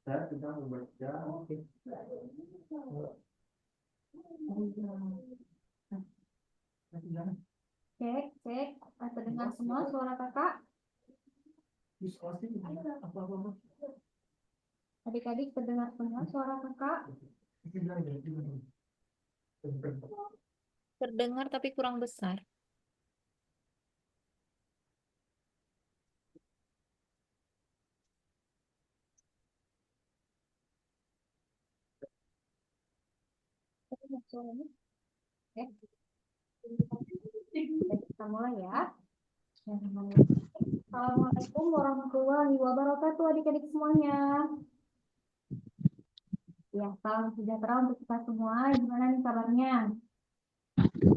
Cek, cek. Terdengar semua suara kakak? Adik-adik terdengar semua suara kakak? Terdengar tapi kurang besar. Terdengar suaranya? Ya. Kita mulai ya. Assalamualaikum warahmatullahi wabarakatuh adik-adik semuanya. Ya, salam sejahtera untuk kita semua. Gimana nih kabarnya?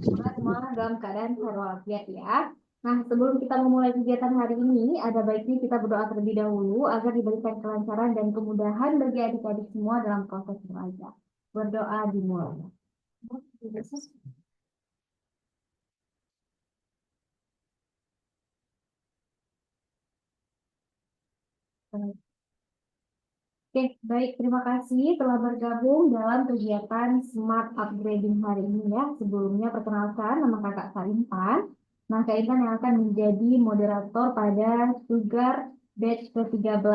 Semoga semua dalam keadaan sehat walafiat ya. Nah, sebelum kita memulai kegiatan hari ini, ada baiknya kita berdoa terlebih dahulu agar diberikan kelancaran dan kemudahan bagi adik-adik semua dalam proses belajar. Berdoa dimulai. Oke, baik. Terima kasih telah bergabung dalam kegiatan Smart Upgrading hari ini ya. Sebelumnya perkenalkan nama kakak Sarintan. Nah, Kak Intan yang akan menjadi moderator pada Sugar Batch ke-13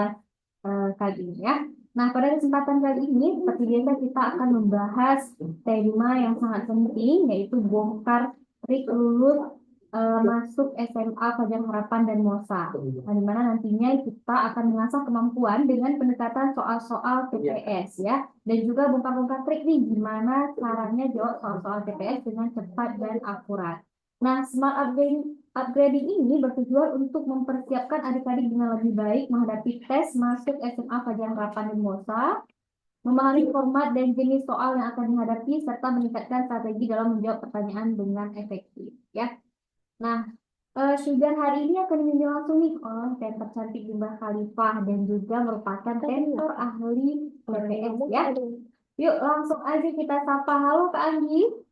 kali ini ya. Nah, pada kesempatan kali ini, seperti biasa kita akan membahas tema yang sangat penting, yaitu bongkar trik lulus masuk SMA Fajar Harapan dan MOSA. Nah, di mana nantinya kita akan mengasah kemampuan dengan pendekatan soal-soal TPS ya, dan juga bongkar-bongkar trik nih gimana caranya jawab soal-soal TPS dengan cepat dan akurat. Nah, Smart Upgrading ini bertujuan untuk mempersiapkan adik-adik dengan lebih baik menghadapi tes masuk SMA Fajar Harapan dan MOSA, memahami format dan jenis soal yang akan dihadapi, serta meningkatkan strategi dalam menjawab pertanyaan dengan efektif ya. Nah, Sugar hari ini akan dibimbing langsung nih oleh Tentor Cantik Limbah Khalifah dan juga merupakan tentor ahli PPS ya. Yuk langsung aja kita sapa. Halo Kak Anggi.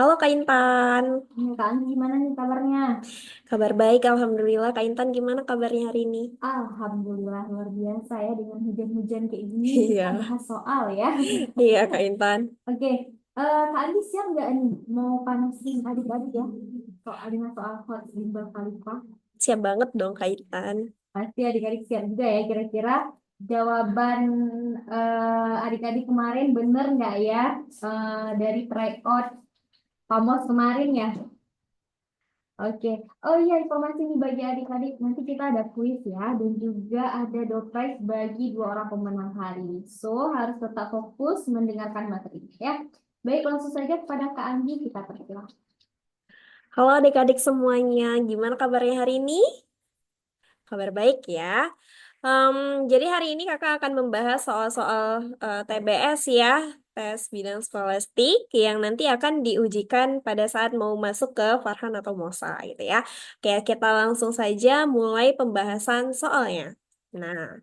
Halo Kak Intan. Kak Anggi gimana nih kabarnya? Kabar baik, Alhamdulillah. Kak Intan gimana kabarnya hari ini? Alhamdulillah luar biasa ya dengan hujan-hujan kayak gini kita Iya, bahas soal ya. iya Kak Intan. Oke, Kak Anggi siap nggak nih mau panasin adik-adik ya soal dengan soal hot Limbah Khalifah? Siap banget dong Kak Intan. Pasti adik-adik siap juga ya kira-kira jawaban adik-adik kemarin bener nggak ya dari tryout Pamos kemarin ya? Oke. Oh iya informasi nih bagi adik-adik nanti kita ada kuis ya dan juga ada door prize bagi dua orang pemenang hari. So harus tetap fokus mendengarkan materi ya. Baik langsung saja kepada Kak Anggi kita persilahkan. Halo adik-adik semuanya, gimana kabarnya hari ini? Kabar baik ya. Em, jadi hari ini kakak akan membahas soal-soal TBS ya, tes bidang skolastik yang nanti akan diujikan pada saat mau masuk ke Farhan atau Mosa gitu ya. Oke, kita langsung saja mulai pembahasan soalnya. Nah,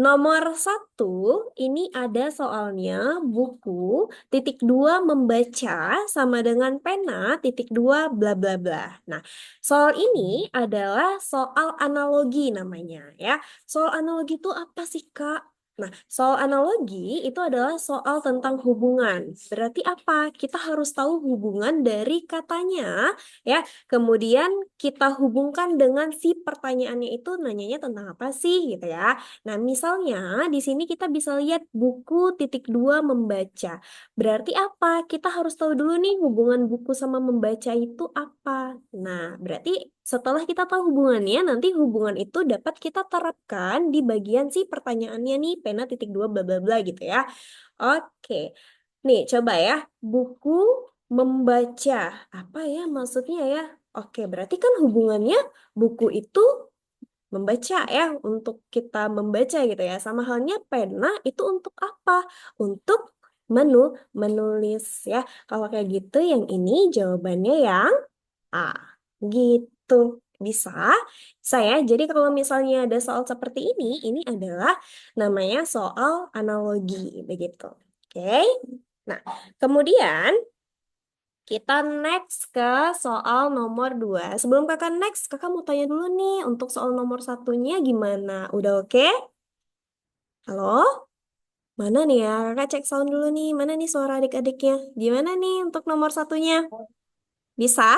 nomor satu ini ada soalnya buku titik dua membaca sama dengan pena titik dua bla bla bla. Nah, soal ini adalah soal analogi namanya ya. Soal analogi itu apa sih, Kak? Nah, soal analogi itu adalah soal tentang hubungan. Berarti apa? Kita harus tahu hubungan dari katanya, ya. Kemudian kita hubungkan dengan si pertanyaannya itu nanyanya tentang apa sih, gitu ya. Nah, misalnya di sini kita bisa lihat buku titik dua membaca. Berarti apa? Kita harus tahu dulu nih hubungan buku sama membaca itu apa. Nah, berarti setelah kita tahu hubungannya, nanti hubungan itu dapat kita terapkan di bagian si pertanyaannya nih, pena titik dua bla bla bla gitu ya. Oke, nih coba ya, buku membaca. Apa ya maksudnya ya? Oke, berarti kan hubungannya buku itu membaca ya, untuk kita membaca gitu ya. Sama halnya pena itu untuk apa? Untuk menu menulis ya. Kalau kayak gitu, yang ini jawabannya yang A. Gitu. Bisa. Saya, jadi kalau misalnya ada soal seperti ini adalah namanya soal analogi, begitu. Oke. Nah, kemudian kita next ke soal nomor 2. Sebelum kakak next, kakak mau tanya dulu nih, untuk soal nomor satunya gimana? Udah oke? Halo? Mana nih ya? Kakak cek sound dulu nih. Mana nih suara adik-adiknya? Gimana nih untuk nomor satunya? Bisa?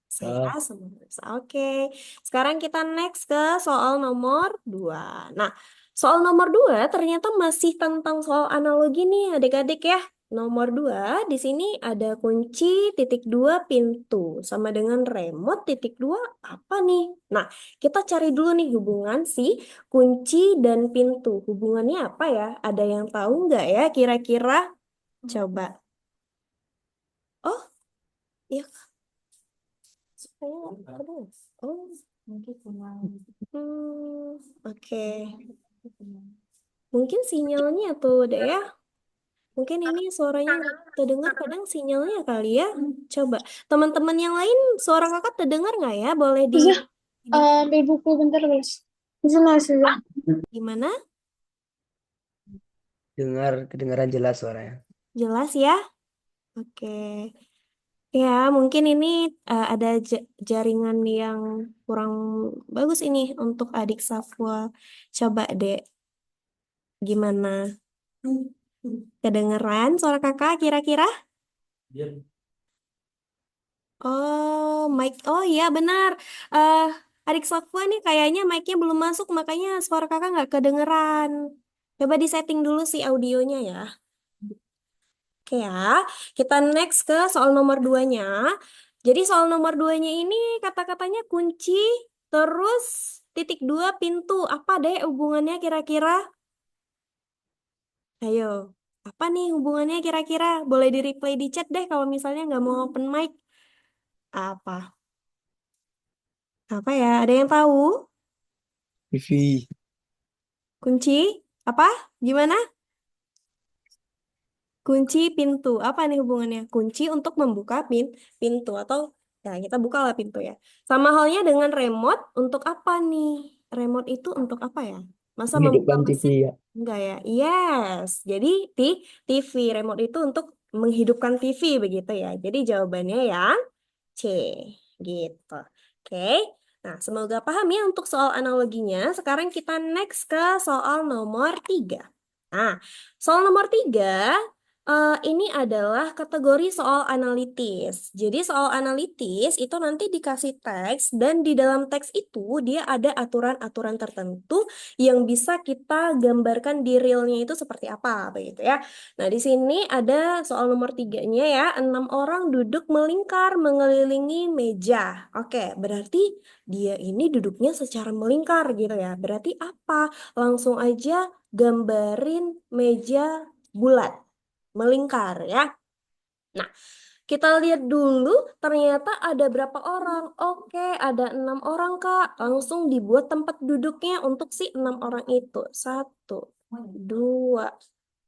Bisa ya, Ah, semua bisa. Oke. Sekarang kita next ke soal nomor 2. Nah, soal nomor 2 ternyata masih tentang soal analogi nih adik-adik ya. Nomor 2 di sini ada kunci titik 2 pintu sama dengan remote titik 2 apa nih? Nah, kita cari dulu nih hubungan si kunci dan pintu. Hubungannya apa ya? Ada yang tahu nggak ya kira-kira? Coba. Oh, iya. Supaya nggak kedengar. Oh, Mungkin sinyal. oke. Mungkin sinyalnya tuh deh ya. Mungkin ini suaranya nggak terdengar, kadang sinyalnya kali ya. Coba. Teman-teman yang lain, suara kakak terdengar nggak ya? Boleh di Bisa ini. ambil buku bentar guys. Bisa nggak sih? Gimana? kedengaran jelas suaranya. Jelas ya? Oke. Ya, mungkin ini ada jaringan yang kurang bagus ini untuk adik Safwa. Coba deh, gimana? Kedengeran suara kakak kira-kira? Oh, mic. Oh iya benar. Eh, adik Safwa nih kayaknya mic-nya belum masuk, makanya suara kakak nggak kedengeran. Coba disetting dulu sih audionya ya. Oke ya, kita next ke soal nomor 2-nya. Jadi soal nomor 2-nya ini kata-katanya kunci, terus titik 2 pintu. Apa deh hubungannya kira-kira? Ayo, apa nih hubungannya kira-kira? Boleh di-replay di chat deh kalau misalnya nggak mau open mic. Apa? Apa ya? Ada yang tahu? TV. Kunci? Apa? Gimana? Kunci pintu. Apa nih hubungannya? Kunci untuk membuka pintu atau ya kita bukalah pintu ya. Sama halnya dengan remote untuk apa nih? Remote itu untuk apa ya? Masa membuka Menghidupkan TV mesin? ya. Enggak ya? Yes. Jadi TV remote itu untuk menghidupkan TV begitu ya. Jadi jawabannya yang C gitu. Oke. Nah, semoga paham ya untuk soal analoginya. Sekarang kita next ke soal nomor 3. Nah, soal nomor 3 ini adalah kategori soal analitis. Jadi soal analitis itu nanti dikasih teks dan di dalam teks itu dia ada aturan-aturan tertentu yang bisa kita gambarkan di realnya itu seperti apa begitu ya. Nah, di sini ada soal nomor 3-nya ya. 6 orang duduk melingkar mengelilingi meja. Oke, berarti dia ini duduknya secara melingkar gitu ya. Berarti apa? Langsung aja gambarin meja bulat, melingkar ya. Nah, kita lihat dulu ternyata ada berapa orang. Oke, ada 6 orang Kak. Langsung dibuat tempat duduknya untuk si 6 orang itu. Satu, dua,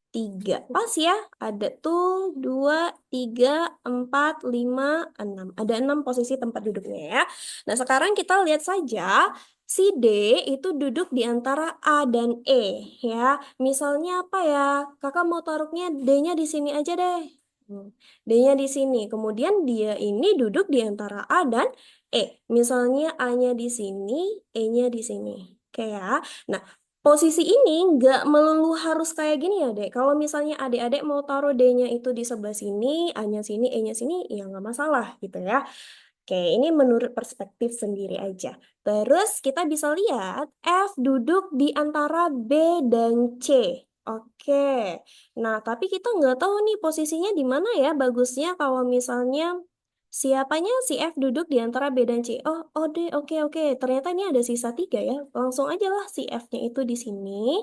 tiga. Pas ya, ada tuh dua, tiga, empat, lima, enam. Ada 6 posisi tempat duduknya ya. Nah, sekarang kita lihat saja si D itu duduk di antara A dan E ya. Misalnya apa ya? Kakak mau taruhnya D-nya di sini aja deh. Hmm, D-nya di sini. Kemudian dia ini duduk di antara A dan E. Misalnya A-nya di sini, E-nya di sini. Oke ya. Nah, posisi ini nggak melulu harus kayak gini ya, Dek. Kalau misalnya adik-adik mau taruh D-nya itu di sebelah sini, A-nya sini, E-nya sini, ya nggak masalah gitu ya. Oke, ini menurut perspektif sendiri aja. Terus kita bisa lihat F duduk di antara B dan C. Oke, nah tapi kita nggak tahu nih posisinya di mana ya bagusnya kalau misalnya siapanya si F duduk di antara B dan C. Oh deh, oke oke. Ternyata ini ada sisa 3 ya. Langsung aja lah si F-nya itu di sini.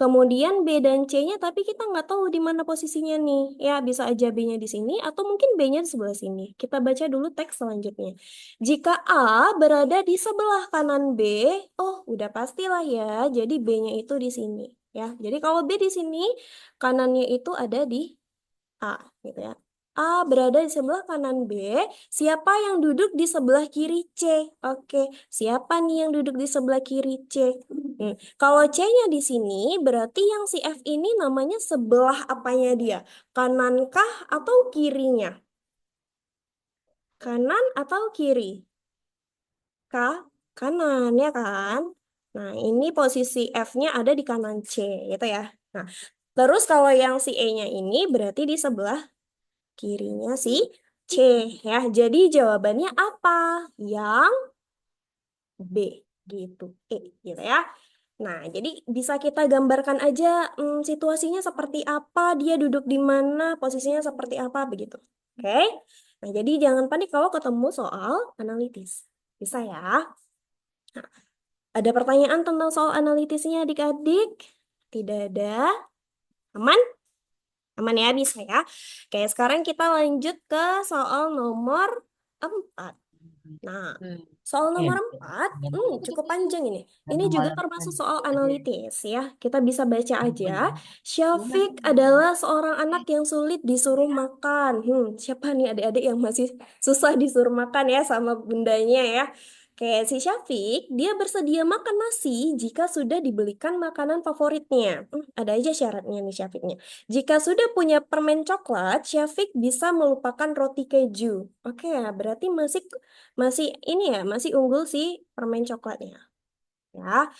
Kemudian B dan C-nya tapi kita nggak tahu di mana posisinya nih. Ya bisa aja B-nya di sini atau mungkin B-nya di sebelah sini. Kita baca dulu teks selanjutnya. Jika A berada di sebelah kanan B, oh udah pastilah ya. Jadi B-nya itu di sini. Ya, jadi kalau B di sini, kanannya itu ada di A, gitu ya. A berada di sebelah kanan B, siapa yang duduk di sebelah kiri C? Oke, siapa nih yang duduk di sebelah kiri C? Kalau C-nya di sini, berarti yang si F ini namanya sebelah apanya dia? Kanankah atau kirinya? Kanan atau kiri? Kah? Kanan, ya kan? Nah, ini posisi F-nya ada di kanan C, gitu ya. Nah, terus kalau yang si E-nya ini berarti di sebelah kirinya si C, ya. Jadi jawabannya apa? Yang B, gitu. E, gitu ya. Nah, jadi bisa kita gambarkan aja situasinya seperti apa, dia duduk di mana, posisinya seperti apa, begitu. Oke? Nah, jadi jangan panik kalau ketemu soal analitis. Bisa ya? Nah, ada pertanyaan tentang soal analitisnya adik-adik? Tidak ada? Aman? Aman ya, bisa ya. Oke, sekarang kita lanjut ke soal nomor 4. Nah, soal nomor 4, cukup panjang ini. Ini juga termasuk soal analitis ya. Kita bisa baca aja. Syafiq adalah seorang anak yang sulit disuruh makan. Siapa nih adik-adik yang masih susah disuruh makan ya sama bundanya ya? Kayak si Syafiq, dia bersedia makan nasi jika sudah dibelikan makanan favoritnya. Ada aja syaratnya nih Syafiqnya. Jika sudah punya permen coklat, Syafiq bisa melupakan roti keju. Oke ya, berarti masih masih ini ya, masih unggul si permen coklatnya. Ya.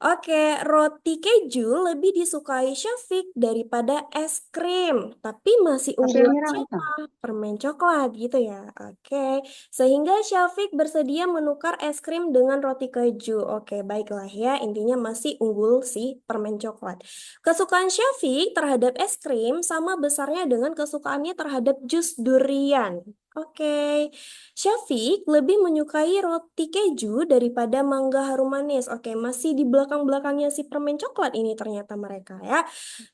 Oke, roti keju lebih disukai Syafiq daripada es krim, tapi masih unggul siapa? Permen coklat gitu ya. Oke, sehingga Syafiq bersedia menukar es krim dengan roti keju. Oke, baiklah ya, intinya masih unggul si permen coklat. Kesukaan Syafiq terhadap es krim sama besarnya dengan kesukaannya terhadap jus durian. Oke, Syafiq lebih menyukai roti keju daripada mangga harum manis. Oke, masih di belakang-belakangnya si permen coklat ini ternyata mereka ya.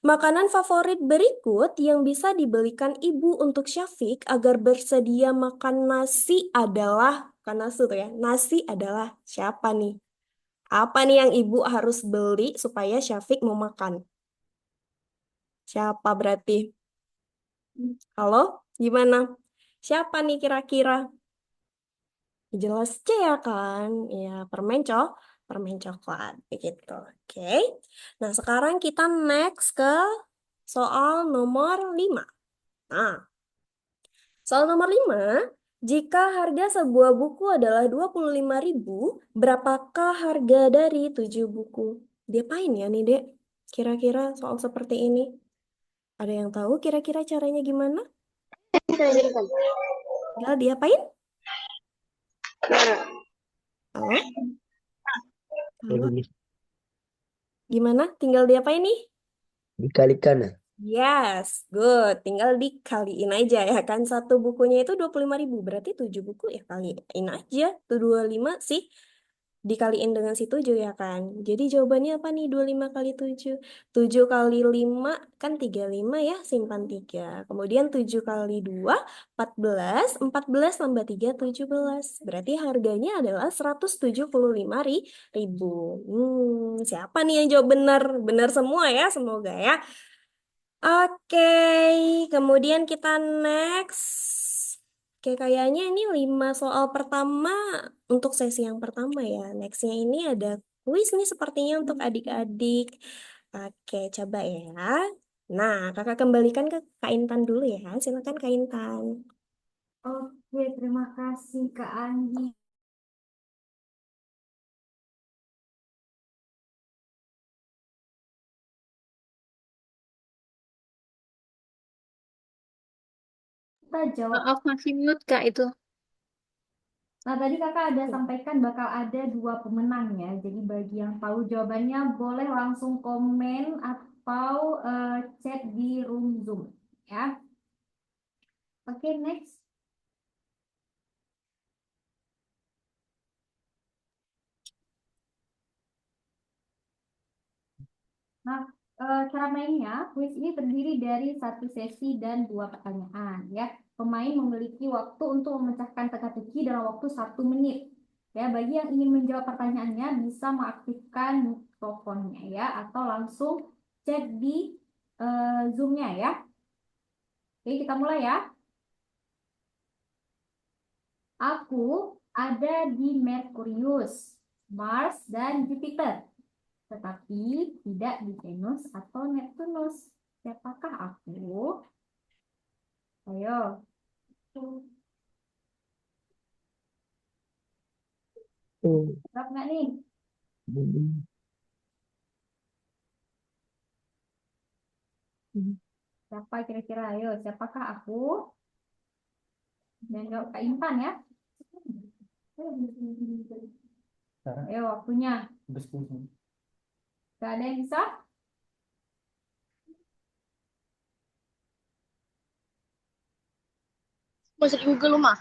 Makanan favorit berikut yang bisa dibelikan ibu untuk Syafiq agar bersedia makan nasi adalah, bukan nasi tuh ya, nasi adalah siapa nih? Apa nih yang ibu harus beli supaya Syafiq mau makan? Siapa berarti? Halo? Gimana? Siapa nih kira-kira? Jelas C ya kan? Ya, permen coklat begitu. Oke. Nah, sekarang kita next ke soal nomor 5. Nah, soal nomor 5, jika harga sebuah buku adalah 25.000, berapakah harga dari 7 buku? Diapain ya nih, Dek? Kira-kira soal seperti ini. Ada yang tahu kira-kira caranya gimana? Tinggal diapain? Halo? Halo? Jadi Gimana? Tinggal diapain nih? dikalikan. Yes, good. Tinggal dikaliin aja ya kan. Satu bukunya itu 25.000. Berarti 7 buku ya kaliin aja. Tuh 25 sih. Dikaliin dengan si 7 ya kan. Jadi jawabannya apa nih 25 kali 7? 7 kali 5 kan 35 ya. Simpan 3. Kemudian 7 kali 2, 14. 14 tambah 3, 17. Berarti harganya adalah 175.000. Siapa nih yang jawab benar? Benar semua ya, semoga ya. Oke, kemudian kita next. Oke, kayaknya ini 5 soal pertama untuk sesi yang pertama ya. Nextnya ini ada kuis nih sepertinya untuk adik-adik. Oke, coba ya. Nah, kakak kembalikan ke Kak Intan dulu ya. Silakan Kak Intan. Oke, terima kasih Kak Andi. Kita jawab. Maaf, masih mute Kak itu. Nah, tadi kakak ada sampaikan bakal ada 2 pemenang ya. Jadi bagi yang tahu jawabannya boleh langsung komen atau chat di room Zoom ya. Oke, next. Nah, cara mainnya, kuis ini terdiri dari 1 sesi dan 2 pertanyaan ya. Pemain memiliki waktu untuk memecahkan teka-teki dalam waktu 1 menit. Ya, bagi yang ingin menjawab pertanyaannya bisa mengaktifkan mikrofonnya ya, atau langsung chat di Zoom-nya ya. Oke, kita mulai ya. Aku ada di Merkurius, Mars, dan Jupiter, tetapi tidak di Venus atau Neptunus. Siapakah aku? Ayo, jawab nggak nih? Siapa kira-kira? Ayo, siapakah aku? Dan jawab Kak Intan ya. Ayo, waktunya. Gak ada yang bisa? Masuk Google rumah.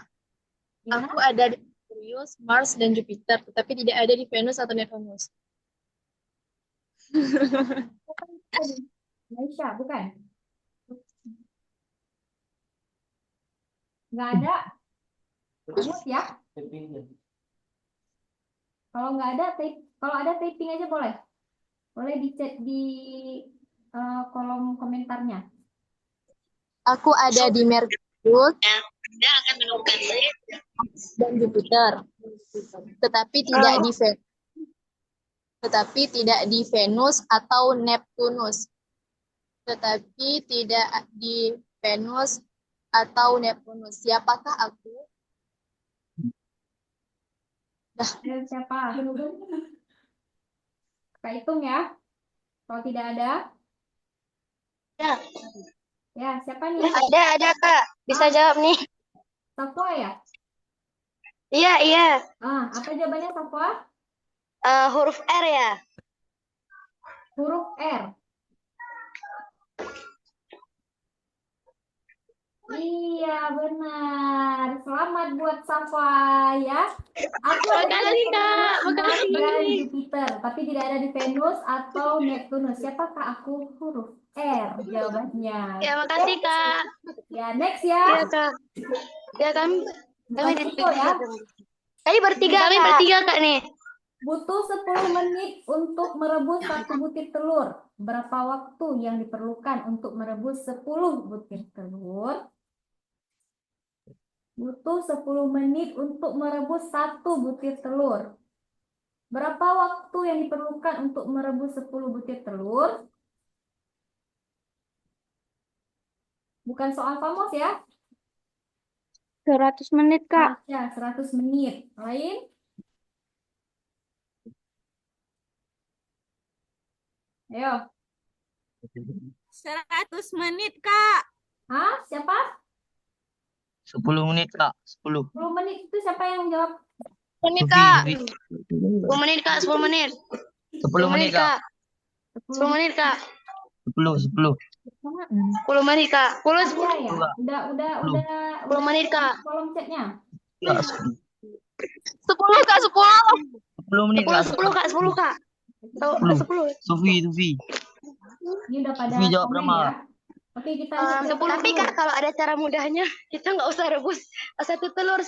Gimana? Aku ada di Merkurius, Mars, dan Jupiter, tetapi tidak ada di Venus atau Neptunus. Malaysia, bukan? Nggak ada. Angus ya. Kalau nggak ada, kalau ada typing aja boleh. Boleh di chat di kolom komentarnya. Aku ada di Merkurius dan Jupiter, tetapi tidak di Venus. Tetapi tidak di Venus atau Neptunus. Tetapi tidak di Venus atau Neptunus. Siapakah aku? Ayo, siapa? Kita hitung ya. Kalau tidak ada, Ya, ya siapa nih? ada Kak. Bisa jawab nih. Safwa ya? Iya, iya. Apa jawabannya Safwa? Huruf R ya. Huruf R. Iya, benar. Selamat buat Safwa ya. Aku ada di Makasih, Kak. Mars Makasih. dan Jupiter, tapi tidak ada di Venus atau Neptunus. Siapakah aku? Huruf R jawabannya. Ya, makasih, Kak. Ya, next Iya, ya. Kak. Ya, kami Bukan ya. Kami bertiga, Kak, nih. Butuh 10 menit untuk merebus 1 butir telur. Berapa waktu yang diperlukan untuk merebus 10 butir telur? Butuh 10 menit untuk merebus 1 butir telur. Berapa waktu yang diperlukan untuk merebus 10 butir telur? Bukan soal famos ya. 100 menit, Kak. Ya, 100 menit. Lain? Ayo. 100 menit, Kak. Hah? Siapa? 10 menit, Kak. 10. 10 menit itu siapa yang jawab? 10 menit, Sufi, Kak. Sufi. 10 menit, Kak. 10 menit. 10 menit, Kak. 10 menit, Kak. 10, 10. 10 menit, Kak. 10, 10. Ya, ya. Udah 10 menit, Kak. kolom chatnya. Ya, 10. 10, Kak. 10. 10 menit, 10, Kak. 10, Kak. 10, Kak. 10. Sufi, Sufi. Ini udah pada Sufi jawab komen berapa? ya. Oke, kita lihat Tapi, dulu. Kak, kalau ada cara mudahnya, kita nggak usah rebus satu telur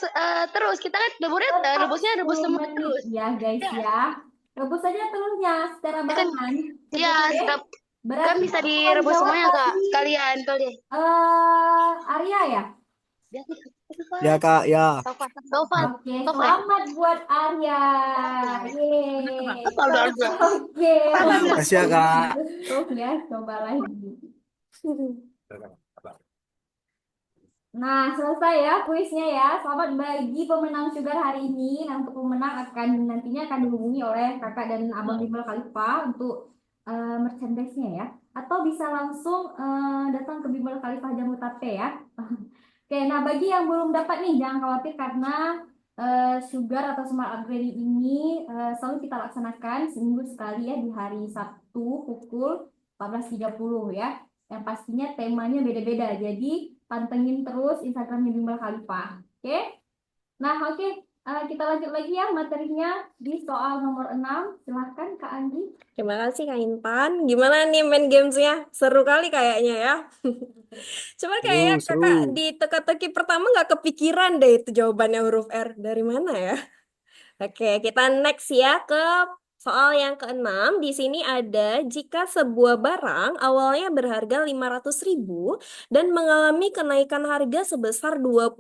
terus. Kita kan Tetap rebusnya rebus 10 semua menit terus. ya guys ya. Rebus saja telurnya secara Kan- barengan. Iya, Oke? kan Berarti bisa kamu direbus jawab semuanya, Kak. tadi, Sekalian, kali. Arya ya? Ya, Kak, ya. Taufan. Oke, selamat buat Arya. Yeay. Oke. Makasih ya, Kak. Tuh ya, coba lagi. Nah, selesai ya kuisnya ya. Selamat bagi pemenang Sugar hari ini. Nah, untuk pemenang nantinya akan dihubungi oleh kakak dan abang Bimbel Khalifah untuk merchandise-nya ya. Atau bisa langsung datang ke Bimbel Khalifah Jamu Tape ya. Oke, nah bagi yang belum dapat nih, jangan khawatir karena Sugar atau Smart Upgrading ini selalu kita laksanakan seminggu sekali ya di hari Sabtu pukul 14.30 ya. Yang pastinya temanya beda-beda. Jadi pantengin terus Instagramnya Bimbel Khalifah. Oke? Nah, oke. Kita lanjut lagi ya materinya di soal nomor 6. Silahkan Kak Anggi. Terima kasih, Kak Intan. Gimana nih main gamesnya? Seru kali kayaknya ya. Cuman kayaknya Seru, kakak seru. di teka-teki pertama nggak kepikiran deh itu jawabannya huruf R. Dari mana ya? Oke, kita next ya ke soal yang keenam. Di sini ada jika sebuah barang awalnya berharga 500.000 dan mengalami kenaikan harga sebesar 20%.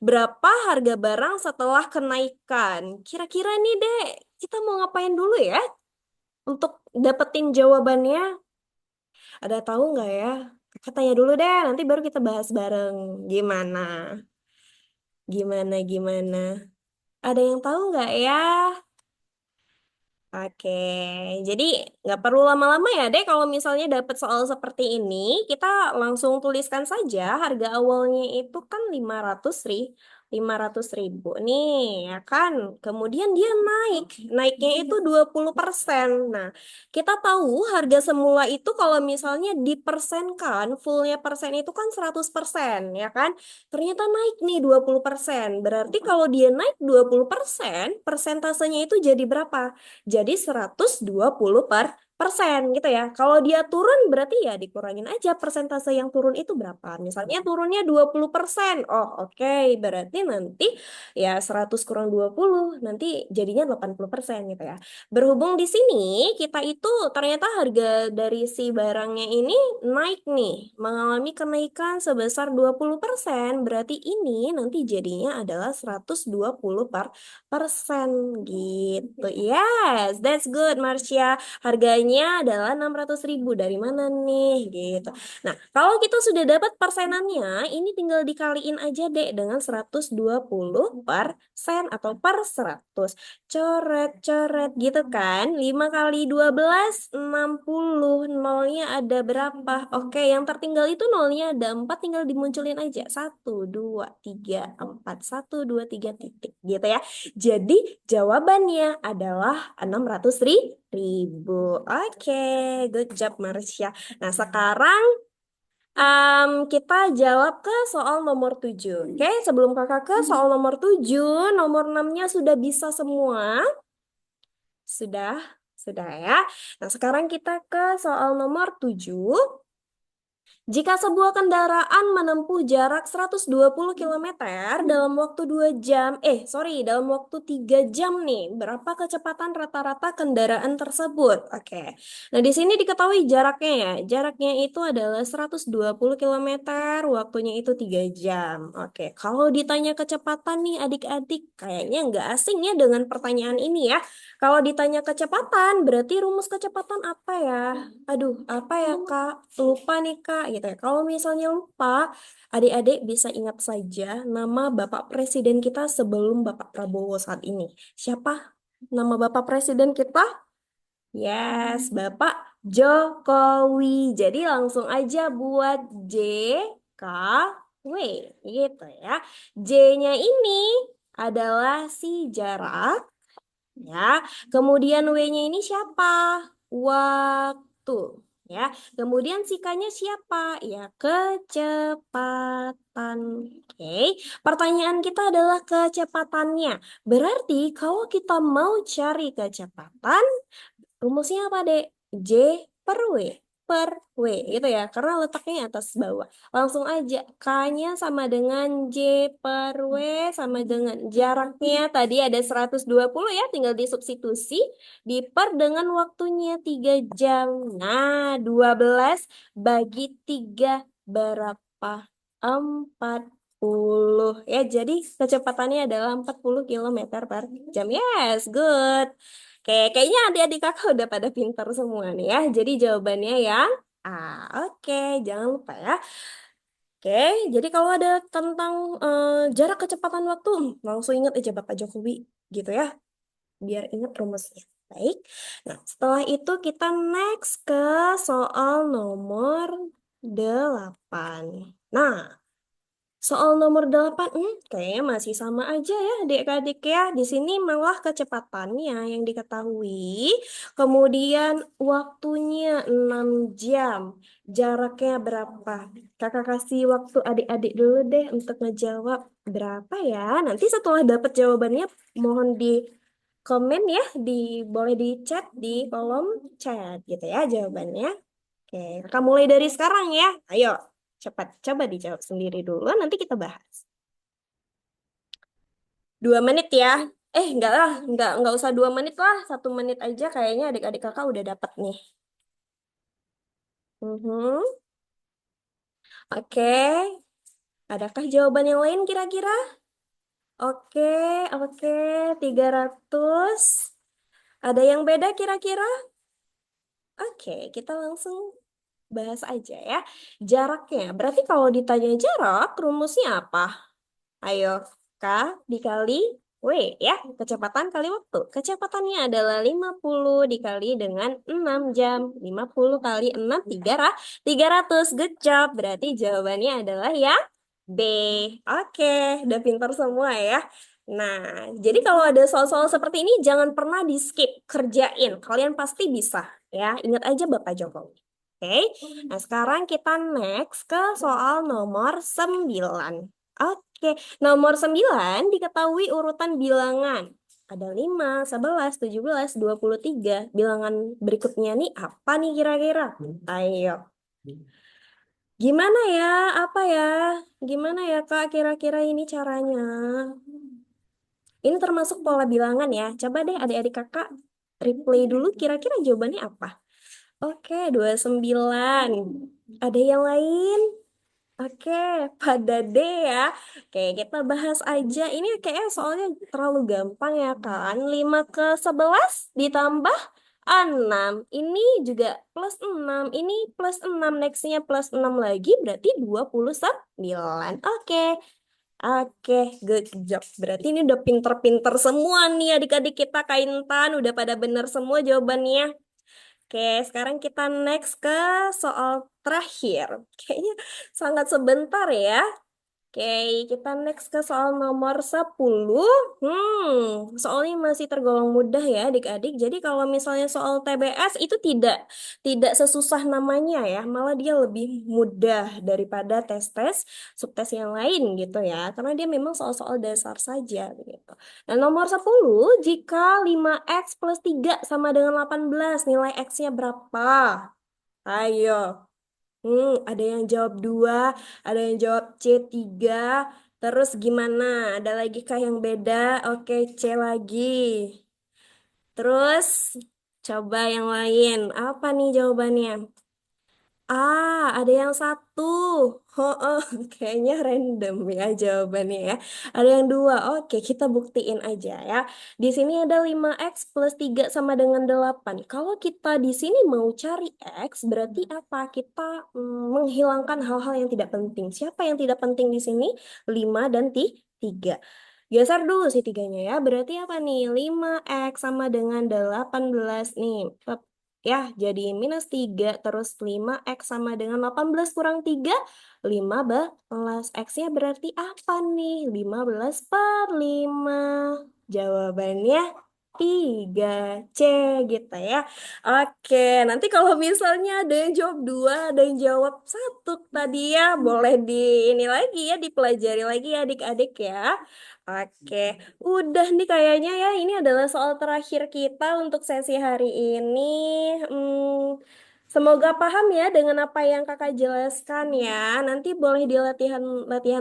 Berapa harga barang setelah kenaikan? Kira-kira nih, Dek, kita mau ngapain dulu ya untuk dapetin jawabannya? Ada tahu nggak ya? Kakak tanya dulu deh, nanti baru kita bahas bareng. Gimana? Gimana? Ada yang tahu nggak ya? Oke, jadi nggak perlu lama-lama ya deh kalau misalnya dapat soal seperti ini, kita langsung tuliskan saja harga awalnya itu kan 500 ribu nih, ya kan? Kemudian dia naiknya itu 20%. Nah, kita tahu harga semula itu kalau misalnya dipersenkan, fullnya persen itu kan 100%, ya kan? Ternyata naik nih 20%. Berarti kalau dia naik 20%, persentasenya itu jadi berapa? Jadi 120% gitu ya. Kalau dia turun berarti ya dikurangin aja persentase yang turun itu berapa. Misalnya turunnya 20%. Oh oke, berarti nanti ya 100 kurang 20 nanti jadinya 80% gitu ya. Berhubung di sini kita itu ternyata harga dari si barangnya ini naik nih, mengalami kenaikan sebesar 20%. Berarti ini nanti jadinya adalah 120% gitu. Yes, that's good, Marsha. Harganya adalah 600 ribu. Dari mana nih? Gitu. Nah, kalau kita sudah dapat persenannya, ini tinggal dikaliin aja deh dengan 120% atau per 100. Coret-coret gitu kan. 5 kali 12, 60. Nolnya ada berapa? Oke, yang tertinggal itu nolnya ada 4, tinggal dimunculin aja. 1, 2, 3, 4. 1, 2, 3 titik gitu ya. Jadi jawabannya adalah 600 ribu. Oke, good job Marsha. Nah, sekarang kita jawab ke soal nomor 7. Oke, sebelum kakak ke soal nomor 7, nomor 6-nya sudah bisa semua? Sudah? Sudah ya. Nah, sekarang kita ke soal nomor 7. Jika sebuah kendaraan menempuh jarak 120 kilometer dalam waktu 2 jam, dalam waktu 3 jam nih, berapa kecepatan rata-rata kendaraan tersebut? Oke. Nah, di sini diketahui jaraknya ya. Jaraknya itu adalah 120 kilometer, waktunya itu 3 jam. Oke, kalau ditanya kecepatan nih adik-adik, kayaknya nggak asing ya dengan pertanyaan ini ya. Kalau ditanya kecepatan, berarti rumus kecepatan apa ya? Aduh, apa ya Kak? Lupa nih Kak, gitu ya. Kalau misalnya lupa, adik-adik bisa ingat saja nama Bapak Presiden kita sebelum Bapak Prabowo saat ini. Siapa nama Bapak Presiden kita? Yes, Bapak Jokowi. Jadi langsung aja buat J, K, W, gitu ya. J-nya ini adalah si jarak. Ya, kemudian W-nya ini siapa? Waktu. Ya, kemudian sikanya siapa? Ya, kecepatan. Oke, pertanyaan kita adalah kecepatannya. Berarti kalau kita mau cari kecepatan, rumusnya apa, Dek? J per W. Per W, gitu ya. Karena letaknya atas bawah. Langsung aja. K-nya sama dengan J per W, sama dengan jaraknya. Tadi ada 120 ya, tinggal disubstitusi. Diper dengan waktunya 3 jam. Nah, 12 bagi 3 berapa? 40. Ya, jadi kecepatannya adalah 40 kilometer per jam. Yes, good. Oke, kayaknya adik-adik kakak udah pada pintar semua nih ya. Jadi jawabannya yang A. Oke, jangan lupa ya. Oke, jadi kalau ada tentang jarak kecepatan waktu, langsung ingat aja Bapak Jokowi gitu ya. Biar ingat rumusnya. Baik. Nah, setelah itu kita next ke soal nomor 8. Nah, soal nomor 8, kayaknya masih sama aja ya adik-adik ya. Di sini malah kecepatannya yang diketahui. Kemudian waktunya 6 jam. Jaraknya berapa? Kakak kasih waktu adik-adik dulu deh untuk ngejawab berapa ya. Nanti setelah dapat jawabannya mohon di komen ya. Boleh di chat di kolom chat gitu ya jawabannya. Oke, kakak mulai dari sekarang ya. Ayo. Cepat, coba dijawab sendiri dulu, nanti kita bahas. 2 menit ya. Enggak lah, enggak usah 2 menit lah. 1 menit aja kayaknya adik-adik kakak udah dapat nih. Oke, adakah jawaban yang lain kira-kira? Oke, 300. Ada yang beda kira-kira? Oke, kita langsung bahas aja ya. Jaraknya, berarti kalau ditanya jarak, rumusnya apa? Ayo, K dikali ya, kecepatan kali waktu. Kecepatannya adalah 50 dikali dengan 6 jam. 50 kali 6, 300. Good job. Berarti jawabannya adalah yang B. Oke, udah pintar semua ya. Nah, jadi kalau ada soal-soal seperti ini jangan pernah di-skip, kerjain. Kalian pasti bisa ya. Ingat aja Bapak Jokowi. Oke. Nah, sekarang kita next ke soal nomor 9. Oke. Nomor 9 diketahui urutan bilangan. Ada 5, 11, 17, 23. Bilangan berikutnya nih apa nih kira-kira? Ayo. Gimana ya? Apa ya? Gimana ya Kak kira-kira ini caranya? Ini termasuk pola bilangan ya. Coba deh adik-adik kakak replay dulu kira-kira jawabannya apa? Oke, 29. Ada yang lain? Oke, pada D ya. Oke, kita bahas aja. Ini kayaknya soalnya terlalu gampang ya kan. 5 ke 11 ditambah 6. Ini juga plus 6. Ini plus 6. Nextnya plus 6 lagi berarti 29. Oke. Oke, good job. Berarti ini udah pinter-pinter semua nih adik-adik kita Kaintan. Udah pada bener semua jawabannya. Oke, sekarang kita next ke soal terakhir. Kayaknya sangat sebentar ya. Oke, kita next ke soal nomor 10. Soalnya masih tergolong mudah ya adik-adik. Jadi kalau misalnya soal TBS itu tidak sesusah namanya ya. Malah dia lebih mudah daripada tes-tes, subtes yang lain gitu ya. Karena dia memang soal-soal dasar saja begitu. Nah, nomor 10, jika 5x plus 3 sama dengan 18, nilai x-nya berapa? Ayo. Ada yang jawab 2, ada yang jawab C3. Terus gimana? Ada lagi kah yang beda? Oke, C lagi. Terus coba yang lain. Apa nih jawabannya? Ada yang satu. Oh, kayaknya random ya jawabannya ya. Ada yang 2. Oke, kita buktiin aja ya. Di sini ada 5x plus 3 sama dengan 8. Kalau kita di sini mau cari x, berarti apa? Kita menghilangkan hal-hal yang tidak penting. Siapa yang tidak penting di sini? 5 dan 3. Geser dulu si tiganya ya. Berarti apa nih? 5x sama dengan 18 nih. Ya, jadi minus 3, terus 5x sama dengan 18 kurang 3, 15. X-nya berarti apa nih? 15 per 5. Jawabannya 3C gitu ya. Oke, nanti kalau misalnya ada yang jawab 2, ada yang jawab 1 tadi ya, boleh di ini lagi ya, dipelajari lagi ya adik-adik ya. Oke, udah nih kayaknya ya, ini adalah soal terakhir kita untuk sesi hari ini. Semoga paham ya dengan apa yang kakak jelaskan ya. Nanti boleh dilatihan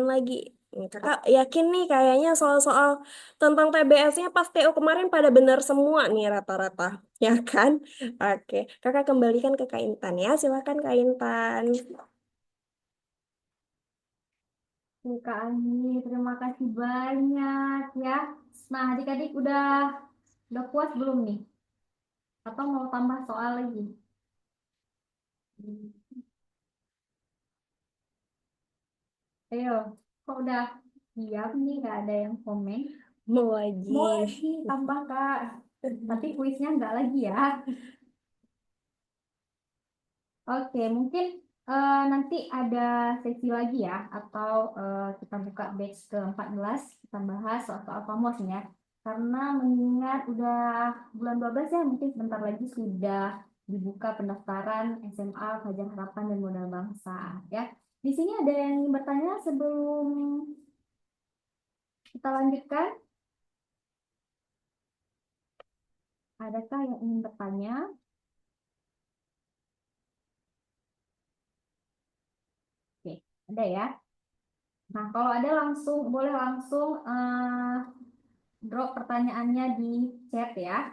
lagi. Kakak yakin nih kayaknya soal-soal tentang TBS-nya pas TO kemarin pada benar semua nih rata-rata. Ya kan? Oke, kakak kembalikan ke Kak Intan ya. Silakan Kak Intan. Kak Ani, terima kasih banyak ya. Nah, adik-adik udah puas belum nih? Atau mau tambah soal lagi? Ayo, kok udah diam nih, nggak ada yang komen? Mau lagi. Mau lagi tambah Kak, tapi kuisnya nggak lagi ya. Oke, mungkin nanti ada sesi lagi ya, atau kita buka batch ke-14, kita bahas soal-soal FAMOS ya. Karena mengingat udah bulan 12 ya, mungkin sebentar lagi sudah dibuka pendaftaran SMA Fajar Harapan dan Modal Bangsa ya. Di sini ada yang ingin bertanya sebelum kita lanjutkan? Adakah yang ingin bertanya? Oke, ada ya. Nah, kalau ada boleh langsung drop pertanyaannya di chat ya.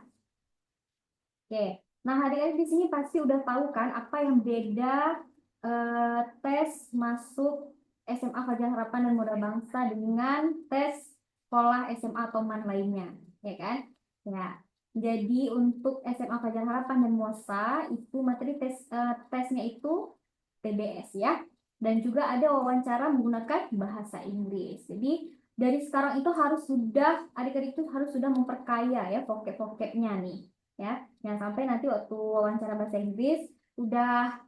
Oke. Nah, adik-adik di sini pasti udah tahu kan apa yang beda tes masuk SMA Fajar Harapan dan Muda Bangsa dengan tes sekolah SMA atau MAN lainnya, ya kan? Ya. Jadi untuk SMA Fajar Harapan dan MOSA itu materi tesnya itu TBS ya. Dan juga ada wawancara menggunakan bahasa Inggris. Jadi dari sekarang itu harus sudah, adik-adik itu harus sudah memperkaya ya vocab-vocabnya nih. Ya, jangan sampai nanti waktu wawancara bahasa Inggris udah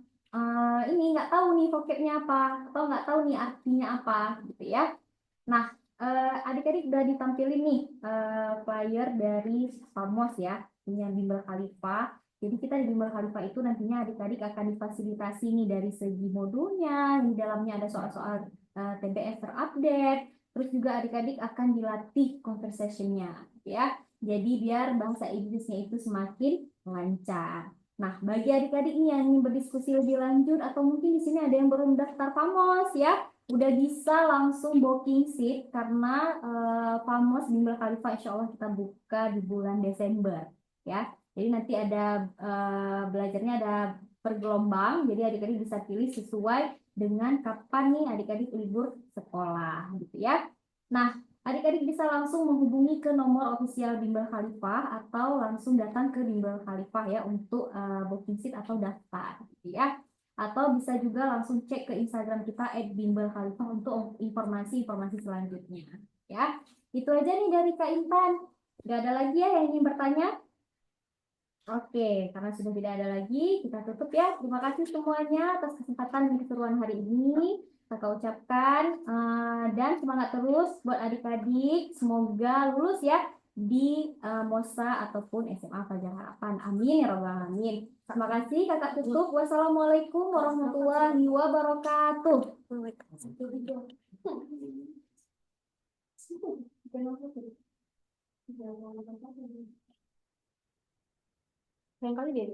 ini nggak tahu nih vocabnya apa, atau nggak tahu nih artinya apa gitu ya. Nah, adik-adik udah ditampilin nih flyer dari Famos ya, punya Bimbel Khalifah. Jadi kita di Bimbel Khalifah itu nantinya adik-adik akan difasilitasi nih dari segi modulnya, di dalamnya ada soal-soal TBS terupdate, terus juga adik-adik akan dilatih conversation-nya ya. Jadi biar bahasa Inggrisnya itu semakin lancar. Nah, bagi adik-adik nih yang ingin berdiskusi lebih lanjut atau mungkin di sini ada yang belum daftar Famos ya, udah bisa langsung booking seat karena Famos Bimbel Khalifah insya Allah kita buka di bulan Desember ya. Jadi nanti ada belajarnya ada per gelombang, jadi adik-adik bisa pilih sesuai dengan kapan nih adik-adik libur sekolah gitu ya. Nah, adik-adik bisa langsung menghubungi ke nomor ofisial Bimbel Khalifah atau langsung datang ke Bimbel Khalifah ya untuk booking seat atau daftar gitu ya. Atau bisa juga langsung cek ke Instagram kita @bimbelkhalifah untuk informasi-informasi selanjutnya. Ya, itu aja nih dari Kak Intan. Gak ada lagi ya yang ingin bertanya? Oke, karena sudah tidak ada lagi, kita tutup ya. Terima kasih semuanya atas kesempatan dan keseruan hari ini. Kakak ucapkan dan semangat terus buat adik-adik. Semoga lulus ya di MOSA ataupun SMA Fajar Harapan. Amin ya Rabbal Alamin. Terima kasih kakak tutup. Wassalamualaikum warahmatullahi wabarakatuh. Yang kali dia